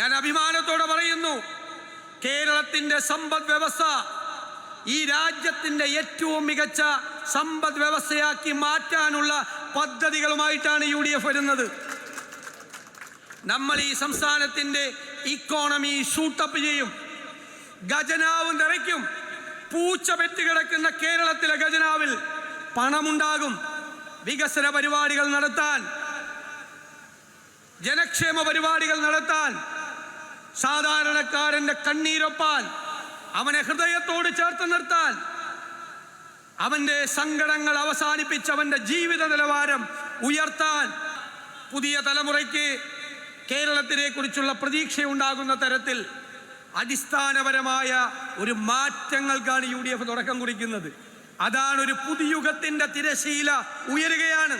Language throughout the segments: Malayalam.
ഞാൻ അഭിമാനത്തോടെ പറയുന്നു, കേരളത്തിന്റെ സമ്പദ് വ്യവസ്ഥ ഈ രാജ്യത്തിന്റെ ഏറ്റവും മികച്ച സമ്പദ് വ്യവസ്ഥയാക്കി മാറ്റാനുള്ള പദ്ധതികളുമായിട്ടാണ് UDF വരുന്നത്. നമ്മൾ ഈ സംസ്ഥാനത്തിന്റെ ഇക്കോണമി ഷൂട്ടപ്പ് ചെയ്യും, ഖജനാവ് നിറയ്ക്കും. പൂച്ച പെറ്റുകിടക്കുന്ന കേരളത്തിലെ ഖജനാവിൽ പണമുണ്ടാകും. വികസന പരിപാടികൾ നടത്താൻ, ജനക്ഷേമ പരിപാടികൾ നടത്താൻ, സാധാരണക്കാരന്റെ കണ്ണീരൊപ്പാൻ, അവനെ ഹൃദയത്തോട് ചേർത്ത് നിർത്താൻ, അവന്റെ സങ്കടങ്ങൾ അവസാനിപ്പിച്ച് അവന്റെ ജീവിത നിലവാരം ഉയർത്താൻ, പുതിയ തലമുറയ്ക്ക് കേരളത്തിനെ കുറിച്ചുള്ള പ്രതീക്ഷയുണ്ടാകുന്ന തരത്തിൽ അടിസ്ഥാനപരമായ ഒരു മാറ്റങ്ങൾക്കാണ് UDF തുടക്കം കുറിക്കുന്നത്. അതാണ് ഒരു പുതുയുഗത്തിന്റെ തിരശീല ഉയരുകയാണ്.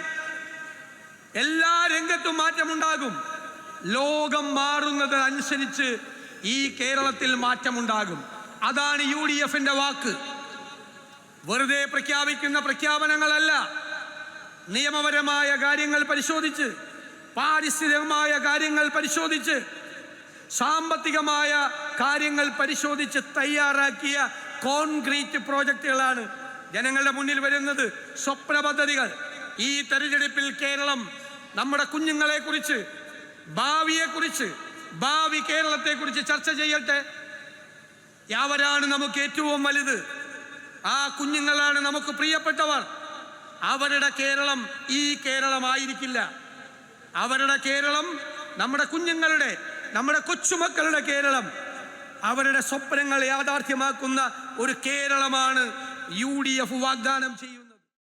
എല്ലാ രംഗത്തും മാറ്റമുണ്ടാകും. ലോകം മാറുന്നതനുസരിച്ച് ഈ കേരളത്തിൽ മാറ്റമുണ്ടാകും. അതാണ് UDFന്റെ വാക്ക്. വെറുതെ പ്രഖ്യാപിക്കുന്ന പ്രഖ്യാപനങ്ങളല്ല. നിയമപരമായ കാര്യങ്ങൾ പരിശോധിച്ച്, പാരിസ്ഥിതികമായ കാര്യങ്ങൾ പരിശോധിച്ച്, സാമ്പത്തികമായ കാര്യങ്ങൾ പരിശോധിച്ച് തയ്യാറാക്കിയ കോൺക്രീറ്റ് പ്രോജക്റ്റുകളാണ് ജനങ്ങളുടെ മുന്നിൽ വരുന്നത്. സ്വപ്ന പദ്ധതികൾ. ഈ തെരഞ്ഞെടുപ്പിൽ കേരളം നമ്മുടെ കുഞ്ഞുങ്ങളെക്കുറിച്ച്, ഭാവിയെക്കുറിച്ച്, ഭാവി കേരളത്തെക്കുറിച്ച് ചർച്ച ചെയ്യട്ടെ. അവരാണ് നമുക്ക് ഏറ്റവും വലുത്. ആ കുഞ്ഞുങ്ങളാണ് നമുക്ക് പ്രിയപ്പെട്ടവർ. അവരുടെ കേരളം ഈ കേരളമായിരിക്കില്ല. അവരുടെ കേരളം, നമ്മുടെ കുഞ്ഞുങ്ങളുടെ, നമ്മുടെ കൊച്ചുമക്കളുടെ കേരളം, അവരുടെ സ്വപ്നങ്ങൾ യാഥാർത്ഥ്യമാക്കുന്ന ഒരു കേരളമാണ് UDF വാഗ്ദാനം ചെയ്യുന്നത്.